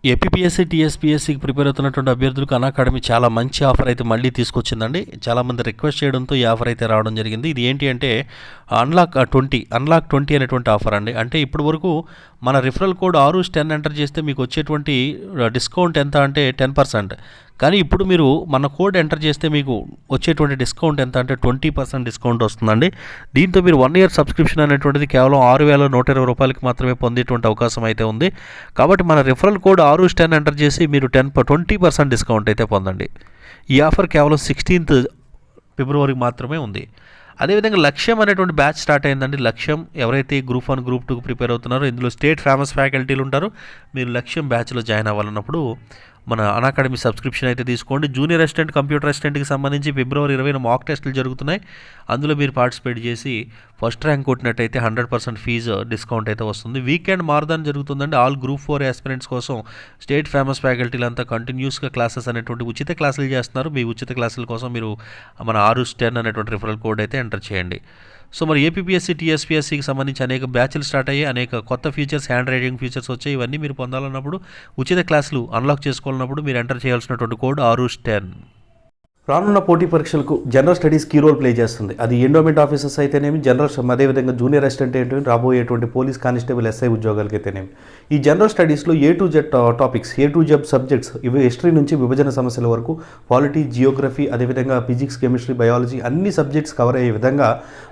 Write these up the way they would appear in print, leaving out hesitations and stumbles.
APPSC, టీఎస్పీఎస్సీకి prepare అవుతున్నటువంటి అభ్యర్థులకు academy చాలా మంచి ఆఫర్ అయితే మళ్ళీ తీసుకొచ్చిందండి. చాలామంది రిక్వెస్ట్ చేయడంతో ఈ ఆఫర్ అయితే రావడం జరిగింది. ఇది ఏంటి అంటే అన్లాక్ 20 అనేటువంటి ఆఫర్ అండి. అంటే ఇప్పటి వరకు మన రిఫరల్ కోడ్ RUS10 ఎంటర్ చేస్తే మీకు వచ్చేటువంటి డిస్కౌంట్ ఎంత అంటే 10%. కానీ ఇప్పుడు మీరు మన కోడ్ ఎంటర్ చేస్తే మీకు వచ్చేటువంటి డిస్కౌంట్ ఎంత అంటే 20% డిస్కౌంట్ వస్తుందండి. దీంతో మీరు 1 ఇయర్ సబ్స్క్రిప్షన్ అనేటువంటిది కేవలం 6,120 రూపాయలకి మాత్రమే పొందేటువంటి అవకాశం అయితే ఉంది. కాబట్టి మన రిఫరల్ కోడ్ RUS10 ఎంటర్ చేసి మీరు 20% డిస్కౌంట్ అయితే పొందండి. ఈ ఆఫర్ కేవలం 16th ఫిబ్రవరికి మాత్రమే ఉంది. అదేవిధంగా లక్ష్యం అనేటువంటి బ్యాచ్ స్టార్ట్ అయిందండి. లక్ష్యం ఎవరైతే గ్రూప్ 1, గ్రూప్ 2కి ప్రిపేర్ అవుతున్నారో ఇందులో స్టేట్ ఫేమస్ ఫ్యాకల్టీలు ఉంటారు. మీరు లక్ష్యం బ్యాచ్లో జాయిన్ అవ్వాలన్నప్పుడు మన అకాడమీ సబ్స్క్రిప్షన్ అయితే తీసుకోండి. జూనియర్ అసిస్టెంట్, కంప్యూటర్ అసిస్టెంట్కి సంబంధించి ఫిబ్రవరి 20న మాక్ టెస్టులు జరుగుతున్నాయి. అందులో మీరు పార్టిసిపేట్ చేసి ఫస్ట్ ర్యాంక్ కొట్టినట్టయితే 100% ఫీజు డిస్కౌంట్ అయితే వస్తుంది. వీకెండ్ మారదాన్ జరుగుతుందండి. ఆల్ గ్రూప్ 4 ఆస్పిరెంట్స్ కోసం స్టేట్ ఫేమస్ ఫ్యాకల్టీలు అంతా కంటిన్యూస్గా క్లాసెస్ అనేటువంటి ఉచిత క్లాసులు చేస్తున్నారు. మీ ఉచిత క్లాసుల కోసం మీరు మన RUS10 అనేటువంటి రిఫరల్ కోడ్ అయితే ఎంటర్ చేయండి. సో మరి ఏపీపీఎస్సీ, టీఎస్పీఎస్సీకి సంబంధించి అనేక బ్యాచ్లు స్టార్ట్ అయ్యాయి. అనేక కొత్త ఫీచర్స్, హ్యాండ్ రైటింగ్ ఫీచర్స్ వచ్చాయి. ఇవన్నీ మీరు పొందాలన్నప్పుడు, ఉచిత క్లాసులు అన్లాక్ చేసుకోవాలన్నప్పుడు మీరు ఎంటర్ చేయాల్సినటువంటి కోడ్ RUS10. రానున్న పోటీ పరీక్షలకు general studies key role play చేస్తుంది. అది ఎండోమెంట్ ఆఫీసర్స్ అయితేనేమి, జనరల్ అదేవిధంగా జూనియర్ అసిస్టెంట్ ఏంటంటే రాబోయేటువంటి పోలీస్ కానిస్టేబుల్, SI ఉద్యోగాలకి అయితేనేమి. ఈ జనరల్ స్టడీస్లో A to Z topics, A to Z subjects, ఇవి హిస్టరీ నుంచి విభజన సమస్యల వరకు, పాలిటీ, జియోగ్రఫీ, అదేవిధంగా ఫిజిక్స్, కెమిస్ట్రీ, బయాలజీ అన్ని సబ్జెక్ట్స్ కవర్ అయ్యే విధంగా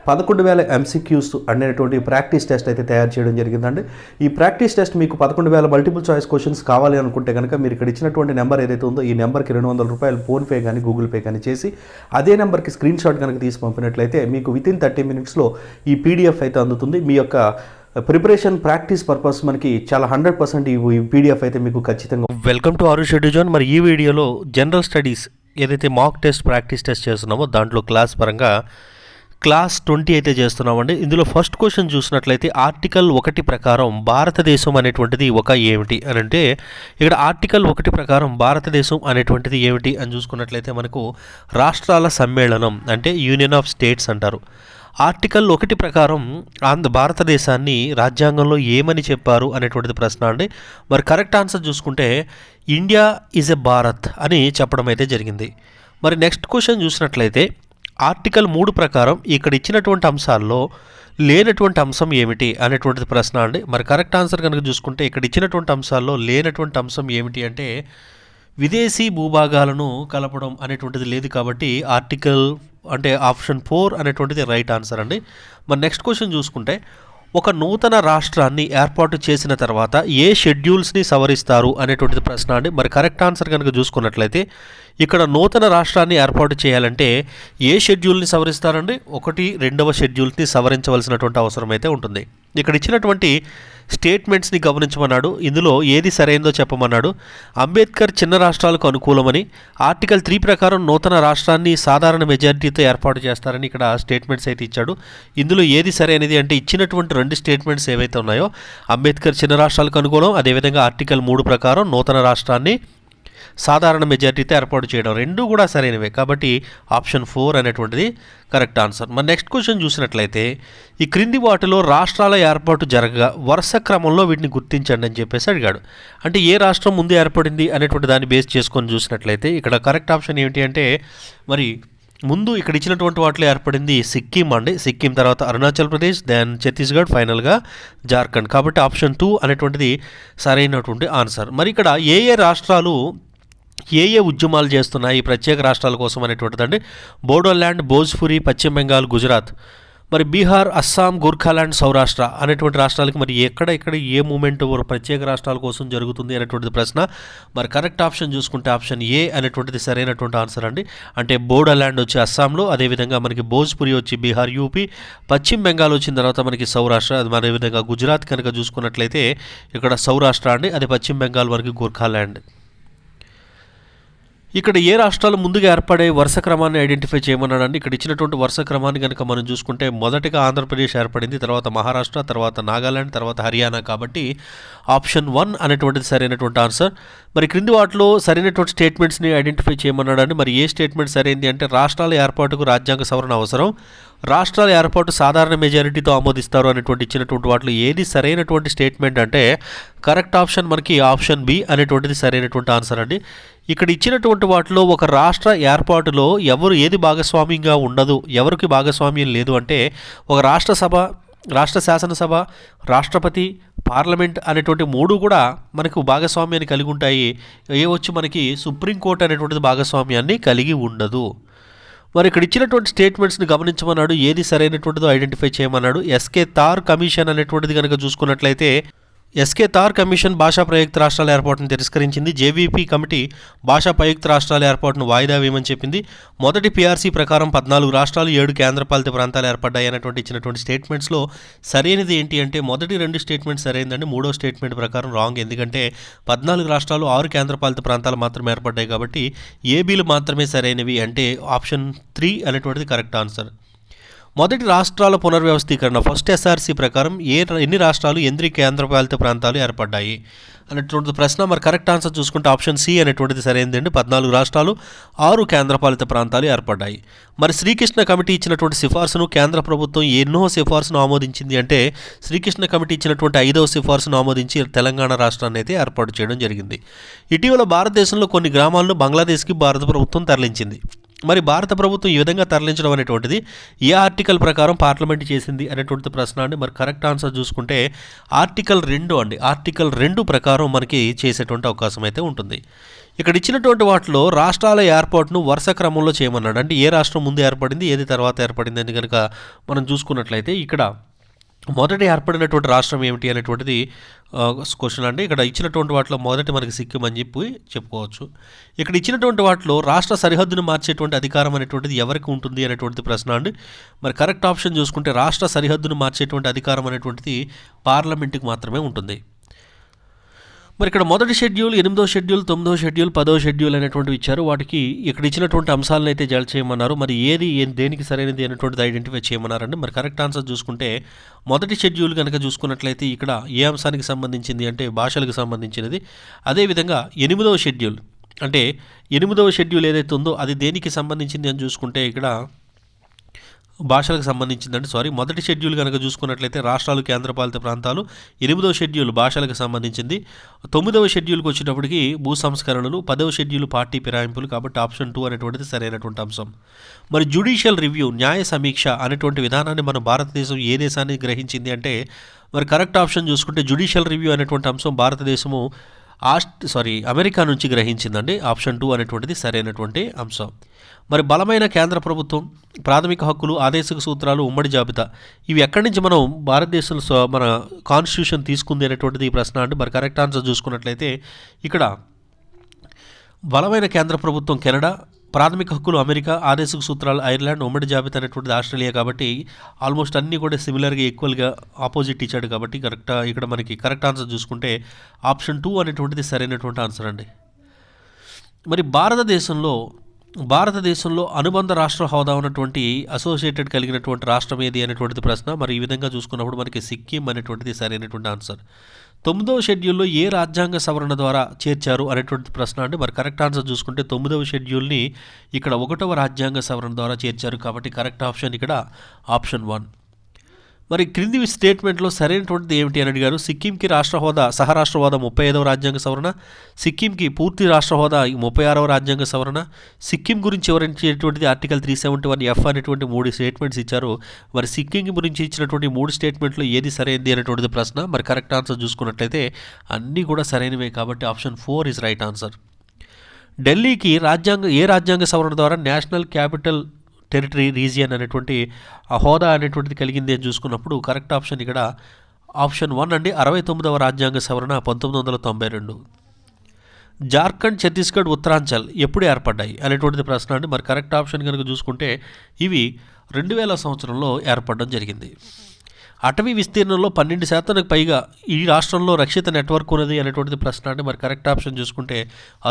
11,000 MCQs అనేటువంటి ప్రాక్టీస్ టెస్ట్ అయితే తయారు చేయడం జరిగిందండి. ఈ ప్రాక్టీస్ టెస్ట్ మీకు 11,000 మల్టిపుల్ చాయిస్ క్వశ్చన్స్ కావాలి అనుకుంటే కనుక మీరు ఇక్కడ ఇచ్చినటువంటి నెంబర్ ఏదైతే ఉందో ఈ నెంబర్కి 200 రూపాయలు ఫోన్పే కానీ గూగుల్ పే కానీ చేసి అదే నెంబర్కి స్క్రీన్ షాట్ కనుక తీసి పంపినట్లయితే మీకు వితిన్ 30 minutesలో ఈ PDF అయితే అందుతుంది. మీ యొక్క ప్రిపరేషన్ ప్రాక్టీస్ పర్పస్ మనకి చాలా 100% ఈ PDF అయితే మీకు ఖచ్చితంగా. Welcome to RUS schedule. మరి ఈ వీడియోలో జనరల్ స్టడీస్ ఏదైతే మాక్ టెస్ట్, ప్రాక్టీస్ టెస్ట్ చేస్తున్నామో దాంట్లో క్లాస్ పరంగా క్లాస్ 20 అయితే చేస్తున్నామండి. ఇందులో ఫస్ట్ క్వశ్చన్ చూసినట్లయితే ఆర్టికల్ 1 ప్రకారం భారతదేశం అనేటువంటిది ఒక ఏమిటి అని అంటే, ఇక్కడ ఆర్టికల్ 1 ప్రకారం భారతదేశం అనేటువంటిది ఏమిటి అని చూసుకున్నట్లయితే మనకు రాష్ట్రాల సమ్మేళనం అంటే యూనియన్ ఆఫ్ స్టేట్స్ అంటారు. ఆర్టికల్ 1 ప్రకారం భారతదేశాన్ని రాజ్యాంగంలో ఏమని చెప్పారు అనేటువంటిది ప్రశ్న అండి. మరి కరెక్ట్ ఆన్సర్ చూసుకుంటే ఇండియా ఈజ్ ఎ భారత్ అని చెప్పడం అయితే జరిగింది. మరి నెక్స్ట్ క్వశ్చన్ చూసినట్లయితే ఆర్టికల్ 3 ప్రకారం ఇక్కడ ఇచ్చినటువంటి అంశాల్లో లేనటువంటి అంశం ఏమిటి అనేటువంటిది ప్రశ్న అండి. మరి కరెక్ట్ ఆన్సర్ కనుక చూసుకుంటే ఇక్కడ ఇచ్చినటువంటి అంశాల్లో లేనటువంటి అంశం ఏమిటి అంటే విదేశీ భూభాగాలను కలపడం అనేటువంటిది లేదు. కాబట్టి ఆర్టికల్ అంటే ఆప్షన్ 4 అనేటువంటిది రైట్ ఆన్సర్ అండి. మరి నెక్స్ట్ క్వశ్చన్ చూసుకుంటే ఒక నూతన రాష్ట్రాన్ని ఏర్పాటు చేసిన తర్వాత ఏ షెడ్యూల్స్ని సవరిస్తారు అనేటువంటిది ప్రశ్న అండి. మరి కరెక్ట్ ఆన్సర్ కనుక చూసుకున్నట్లయితే ఇక్కడ నూతన రాష్ట్రాన్ని ఏర్పాటు చేయాలంటే ఏ షెడ్యూల్ని సవరిస్తారండి? 1, 2వ షెడ్యూల్ని సవరించవలసినటువంటి అవసరం అయితే ఉంటుంది. ఇక్కడ ఇచ్చినటువంటి స్టేట్మెంట్స్ని గమనించమన్నాడు. ఇందులో ఏది సరైందో చెప్పమన్నాడు. అంబేద్కర్ చిన్న రాష్ట్రాలకు అనుకూలమని, ఆర్టికల్ 3 ప్రకారం నూతన రాష్ట్రాన్ని సాధారణ మెజారిటీతో ఏర్పాటు చేస్తారని ఇక్కడ స్టేట్మెంట్స్ అయితే ఇచ్చాడు. ఇందులో ఏది సరైనది అంటే ఇచ్చినటువంటి 2 స్టేట్మెంట్స్ ఏవైతే ఉన్నాయో అంబేద్కర్ చిన్న రాష్ట్రాలకు అనుకూలం, అదేవిధంగా ఆర్టికల్ 3 ప్రకారం నూతన రాష్ట్రాన్ని సాధారణ మెజారిటీతో ఏర్పాటు చేయడం, రెండూ కూడా సరైనవే. కాబట్టి ఆప్షన్ 4 అనేటువంటిది కరెక్ట్ ఆన్సర్. మరి నెక్స్ట్ క్వశ్చన్ చూసినట్లయితే ఈ క్రింది వాటిలో రాష్ట్రాల ఏర్పాటు జరగగా వరుస క్రమంలో వీటిని గుర్తించండి అని చెప్పేసి అడిగాడు. అంటే ఏ రాష్ట్రం ముందు ఏర్పడింది అనేటువంటి దాన్ని బేస్ చేసుకొని చూసినట్లయితే ఇక్కడ కరెక్ట్ ఆప్షన్ ఏమిటి అంటే మరి ముందు ఇక్కడ ఇచ్చినటువంటి వాటిలో ఏర్పడింది సిక్కిం అండి. సిక్కిం తర్వాత అరుణాచల్ ప్రదేశ్, దెన్ ఛత్తీస్గఢ్, ఫైనల్గా జార్ఖండ్. కాబట్టి ఆప్షన్ 2 అనేటువంటిది సరైనటువంటి ఆన్సర్. మరి ఇక్కడ ఏ రాష్ట్రాలు ఏ ఉద్యమాలు చేస్తున్నాయి ఈ ప్రత్యేక రాష్ట్రాల కోసం అనేటువంటిదండి. బోడోల్యాండ్, భోజ్పురి, పశ్చిమ బెంగాల్, గుజరాత్. మరి బీహార్, అస్సాం, గూర్ఖాలాండ్, సౌరాష్ట్ర అనేటువంటి రాష్ట్రాలకి మరి ఇక్కడ ఏ మూమెంట్ ప్రత్యేక రాష్ట్రాల కోసం జరుగుతుంది అనేటువంటిది ప్రశ్న. మరి కరెక్ట్ ఆప్షన్ చూసుకుంటే ఆప్షన్ ఏ అనేటువంటిది సరైనటువంటి ఆన్సర్ అండి. అంటే బోడోల్యాండ్ వచ్చి అస్సాంలో, అదేవిధంగా మనకి భోజ్పురి వచ్చి బీహార్, యూపీ, పశ్చిమ బెంగాల్ వచ్చిన తర్వాత మనకి సౌరాష్ట్ర, అది అదేవిధంగా గుజరాత్ కనుక చూసుకున్నట్లయితే ఇక్కడ సౌరాష్ట్ర అండి, అది పశ్చిమ బెంగాల్ వరకు గూర్ఖాలాండ్. ఇక్కడ ఏ రాష్ట్రాలు ముందుగా ఏర్పడే వరుస క్రమాన్ని ఐడెంటిఫై చేయమన్నాడండి. ఇక్కడ ఇచ్చినటువంటి వరుస క్రమాన్ని కనుక మనం చూసుకుంటే మొదటిగా ఆంధ్రప్రదేశ్ ఏర్పడింది, తర్వాత మహారాష్ట్ర, తర్వాత నాగాలాండ్, తర్వాత హర్యానా. కాబట్టి ఆప్షన్ 1 అనేటువంటిది సరైనటువంటి ఆన్సర్. మరి క్రింది వాటిలో సరైనటువంటి స్టేట్మెంట్స్ని ఐడెంటిఫై చేయమన్నాడండి. మరి ఏ స్టేట్మెంట్ సరైనది అంటే రాష్ట్రాల ఏర్పాటుకు రాజ్యాంగ సవరణ అవసరం, రాష్ట్రాల ఏర్పాటు సాధారణ మెజారిటీతో ఆమోదిస్తారు అనేటువంటి ఇచ్చినటువంటి వాటిలో ఏది సరైనటువంటి స్టేట్మెంట్ అంటే కరెక్ట్ ఆప్షన్ మనకి ఆప్షన్ బి అనేటువంటిది సరైనటువంటి ఆన్సర్ అండి. ఇక్కడ ఇచ్చినటువంటి వాటిలో ఒక రాష్ట్ర ఏర్పాటులో ఏది భాగస్వామ్యంగా ఉండదు, ఎవరికి భాగస్వామ్యం లేదు అంటే ఒక రాష్ట్ర శాసనసభ, రాష్ట్రపతి, పార్లమెంట్ అనేటువంటి మూడు కూడా మనకు భాగస్వామ్యాన్ని కలిగి ఉంటాయి. వచ్చి మనకి సుప్రీంకోర్టు అనేటువంటిది భాగస్వామ్యాన్ని కలిగి ఉండదు. మరి ఇక్కడ ఇచ్చినటువంటి స్టేట్మెంట్స్ని గమనించమన్నాడు, ఏది సరైనటువంటిదో ఐడెంటిఫై చేయమన్నాడు. ఎస్కే తార్ కమిషన్ అనేటువంటిది కనుక చూసుకున్నట్లయితే ఎస్కే తార్ కమిషన్ భాషా ప్రయుక్త రాష్ట్రాల ఏర్పాటును తిరస్కరించింది. జేవీపీ కమిటీ భాషా ప్రయుక్త రాష్ట్రాల ఏర్పాటును వాయిదా వేయమని చెప్పింది. మొదటి పీఆర్సీ ప్రకారం 14 రాష్ట్రాలు 7 కేంద్రపాలిత ప్రాంతాలు ఏర్పడ్డాయి అనేటువంటి ఇచ్చినటువంటి స్టేట్మెంట్స్లో సరైనది ఏంటి అంటే మొదటి 2 స్టేట్మెంట్ సరైనదండి, 3వ స్టేట్మెంట్ ప్రకారం రాంగ్. ఎందుకంటే 14 రాష్ట్రాలు 6 కేంద్రపాలిత ప్రాంతాలు మాత్రమే ఏర్పడ్డాయి కాబట్టి ఏబీలు మాత్రమే సరైనవి. అంటే ఆప్షన్ 3 అనేటువంటిది కరెక్ట్ ఆన్సర్. మొదటి రాష్ట్రాల పునర్వ్యవస్థీకరణ ఫస్ట్ ఎస్ఆర్సీ ప్రకారం ఎన్ని రాష్ట్రాలు 8 కేంద్రపాలిత ప్రాంతాలు ఏర్పడ్డాయి అనేటువంటి ప్రశ్న. మరి కరెక్ట్ ఆన్సర్ చూసుకుంటే ఆప్షన్ సి అనేటువంటిది సరైనదండి. 14 రాష్ట్రాలు 6 కేంద్రపాలిత ప్రాంతాలు ఏర్పడ్డాయి. మరి శ్రీకృష్ణ కమిటీ ఇచ్చినటువంటి సిఫార్సును కేంద్ర ప్రభుత్వం ఎన్నో సిఫార్సును ఆమోదించింది అంటే శ్రీకృష్ణ కమిటీ ఇచ్చినటువంటి 5వ సిఫార్సును ఆమోదించి తెలంగాణ రాష్ట్రాన్ని అయితే ఏర్పాటు చేయడం జరిగింది. ఇటీవల భారతదేశంలో కొన్ని గ్రామాలను బంగ్లాదేశ్కి భారత ప్రభుత్వం తరలించింది. మరి భారత ప్రభుత్వం ఈ విధంగా తరలించడం అనేటువంటిది ఏ ఆర్టికల్ ప్రకారం పార్లమెంట్ చేసింది అనేటువంటి ప్రశ్న అండి. మరి కరెక్ట్ ఆన్సర్ చూసుకుంటే ఆర్టికల్ 2 అండి. ఆర్టికల్ 2 ప్రకారం మనకి చేసేటువంటి అవకాశం అయితే ఉంటుంది. ఇక్కడ ఇచ్చినటువంటి వాటిలో రాష్ట్రాల ఏర్పాటును వరుస క్రమంలో చేయమన్నాడు. అంటే ఏ రాష్ట్రం ముందు ఏర్పడింది, ఏది తర్వాత ఏర్పడింది అని కనుక మనం చూసుకున్నట్లయితే ఇక్కడ మొదటి ఏర్పడినటువంటి రాష్ట్రం ఏమిటి అనేటువంటిది క్వశ్చన్ అండి. ఇక్కడ ఇచ్చినటువంటి వాటిలో మొదటి మనకి సిక్కిం అని చెప్పుకోవచ్చు. ఇక్కడ ఇచ్చినటువంటి వాటిలో రాష్ట్ర సరిహద్దును మార్చేటువంటి అధికారం అనేటువంటిది ఎవరికి ఉంటుంది అనేటువంటి ప్రశ్న అండి. మరి కరెక్ట్ ఆప్షన్ చూసుకుంటే రాష్ట్ర సరిహద్దును మార్చేటువంటి అధికారం అనేటువంటిది పార్లమెంటుకి మాత్రమే ఉంటుంది. మరి ఇక్కడ మొదటి షెడ్యూల్, 8వ షెడ్యూల్, 9వ షెడ్యూల్, 10వ షెడ్యూల్ అనేటువంటివి ఇచ్చారు. వాటికి ఇక్కడ ఇచ్చినటువంటి అంశాలను అయితే జల్ చేయమన్నారు. మరి దేనికి సరైనది అనేటువంటిది ఐడెంటిఫై చేయమన్నారండి. మరి కరెక్ట్ ఆన్సర్ చూసుకుంటే మొదటి షెడ్యూల్ కనుక చూసుకున్నట్లయితే ఇక్కడ ఏ అంశానికి సంబంధించింది అంటే భాషలకు సంబంధించినది. అదేవిధంగా 8వ షెడ్యూల్ అంటే 8వ షెడ్యూల్ ఏదైతే ఉందో అది దేనికి సంబంధించింది అని చూసుకుంటే ఇక్కడ భాషలకు సంబంధించిందండి. మొదటి షెడ్యూల్ కనుక చూసుకున్నట్లయితే రాష్ట్రాలు, కేంద్రపాలిత ప్రాంతాలు. 8వ షెడ్యూల్ భాషలకు సంబంధించింది. 9వ షెడ్యూల్కి వచ్చేటప్పటికి భూ సంస్కరణలు. 10వ షెడ్యూల్ పార్టీ ఫిరాయింపులు. కాబట్టి ఆప్షన్ 2 అనేటువంటిది సరైనటువంటి అంశం. మరి జ్యుడిషియల్ రివ్యూ, న్యాయ సమీక్ష అనేటువంటి విధానాన్ని మన భారతదేశం ఏ దేశాన్ని గ్రహించింది అంటే మరి కరెక్ట్ ఆప్షన్ చూసుకుంటే జ్యుడిషియల్ రివ్యూ అనేటువంటి అంశం భారతదేశము అమెరికా నుంచి గ్రహించిందండి. ఆప్షన్ 2 అనేటువంటిది సరైనటువంటి అంశం. మరి బలమైన కేంద్ర ప్రభుత్వం, ప్రాథమిక హక్కులు, ఆదేశిక సూత్రాలు, ఉమ్మడి జాబితా ఇవి ఎక్కడి నుంచి మనం భారతదేశంలో మన కాన్స్టిట్యూషన్ తీసుకుంది అనేటువంటిది ఈ ప్రశ్న అండి. మరి కరెక్ట్ ఆన్సర్ చూసుకున్నట్లయితే ఇక్కడ బలమైన కేంద్ర ప్రభుత్వం కెనడా, ప్రాథమిక హక్కులు అమెరికా, ఆదేశిక సూత్రాలు ఐర్లాండ్, ఉమ్మడి జాబితా అనేటువంటిది ఆస్ట్రేలియా. కాబట్టి ఆల్మోస్ట్ అన్నీ కూడా సిమిలర్గా ఈక్వల్గా ఆపోజిట్ ఇచ్చాడు. కాబట్టి ఇక్కడ మనకి కరెక్ట్ ఆన్సర్ చూసుకుంటే ఆప్షన్ 2 అనేటువంటిది సరైనటువంటి ఆన్సర్ అండి. మరి భారతదేశంలో అనుబంధ రాష్ట్ర హోదా ఉన్నటువంటి అసోసియేటెడ్ కలిగినటువంటి రాష్ట్రం ఏది అనేటువంటిది ప్రశ్న. మరి ఈ విధంగా చూసుకున్నప్పుడు మనకి సిక్కిం అనేటువంటిది సరైనటువంటి ఆన్సర్. 9వ షెడ్యూల్లో ఏ రాజ్యాంగ సవరణ ద్వారా చేర్చారు అనేటువంటి ప్రశ్న అండి. మరి కరెక్ట్ ఆన్సర్ చూసుకుంటే 9వ షెడ్యూల్ని ఇక్కడ 1వ రాజ్యాంగ సవరణ ద్వారా చేర్చారు. కాబట్టి కరెక్ట్ ఆప్షన్ ఇక్కడ ఆప్షన్ 1. మరి క్రింది స్టేట్మెంట్లో సరైనటువంటిది ఏమిటి అని అడిగారు. సిక్కింకి రాష్ట్ర హోదా, సహరాష్ట్ర హోదా 35వ రాజ్యాంగ సవరణ, సిక్కింకి పూర్తి రాష్ట్ర హోదా 36వ రాజ్యాంగ సవరణ, సిక్కిం గురించి వివరించేటువంటిది ఆర్టికల్ 371F అనేటువంటి 3 స్టేట్మెంట్స్ ఇచ్చారు. మరి సిక్కిం గురించి ఇచ్చినటువంటి 3 స్టేట్మెంట్లో ఏది సరైనది అనేటువంటిది ప్రశ్న. మరి కరెక్ట్ ఆన్సర్ చూసుకున్నట్లయితే అన్నీ కూడా సరైనవే. కాబట్టి ఆప్షన్ 4 ఇస్ రైట్ ఆన్సర్. ఢిల్లీకి ఏ రాజ్యాంగ సవరణ ద్వారా నేషనల్ క్యాపిటల్ టెరిటరీ రీజియన్ అనేటువంటి ఆ హోదా అనేటువంటిది కలిగింది అని చూసుకున్నప్పుడు కరెక్ట్ ఆప్షన్ ఇక్కడ ఆప్షన్ 1 అండి. 69వ రాజ్యాంగ సవరణ 1992. జార్ఖండ్, ఛత్తీస్గఢ్, ఉత్తరాంచల్ ఎప్పుడు ఏర్పడ్డాయి అనేటువంటిది ప్రశ్న అండి. మరి కరెక్ట్ ఆప్షన్ కనుక చూసుకుంటే ఇవి 2000 సంవత్సరంలో ఏర్పడడం జరిగింది. అటవీ విస్తీర్ణంలో 12% పైగా ఈ రాష్ట్రంలో రక్షిత నెట్వర్క్ ఉన్నది అనేటువంటిది ప్రశ్న అండి. మరి కరెక్ట్ ఆప్షన్ చూసుకుంటే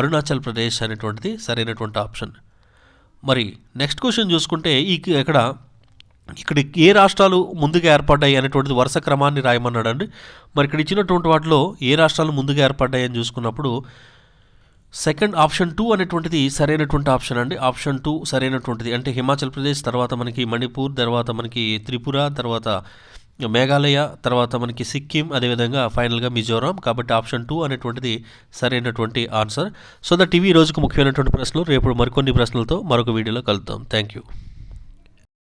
అరుణాచల్ ప్రదేశ్ అనేటువంటిది సరైనటువంటి ఆప్షన్. మరి నెక్స్ట్ క్వశ్చన్ చూసుకుంటే ఇక్కడ ఏ రాష్ట్రాలు ముందుగా ఏర్పడ్డాయి అనేటువంటిది వరుస క్రమాన్ని రాయమన్నాడు అండి. మరి ఇక్కడ ఇచ్చినటువంటి వాటిలో ఏ రాష్ట్రాలు ముందుగా ఏర్పడ్డాయి అని చూసుకున్నప్పుడు సెకండ్ ఆప్షన్ 2 అనేటువంటిది సరైనటువంటి ఆప్షన్ అండి. ఆప్షన్ 2 సరైనటువంటిది. అంటే హిమాచల్ ప్రదేశ్, తర్వాత మనకి మణిపూర్, తర్వాత మనకి త్రిపుర, తర్వాత మేఘాలయ, తర్వాత మనకి సిక్కిం, అదేవిధంగా ఫైనల్గా మిజోరాం. కాబట్టి ఆప్షన్ 2 అనేటువంటిది సరైనటువంటి ఆన్సర్. సో దట్ ఇవి ఈ రోజుకు ముఖ్యమైనటువంటి ప్రశ్నలు. రేపు మరికొన్ని ప్రశ్నలతో మరొక వీడియోలో కలుద్దాం. Thank you.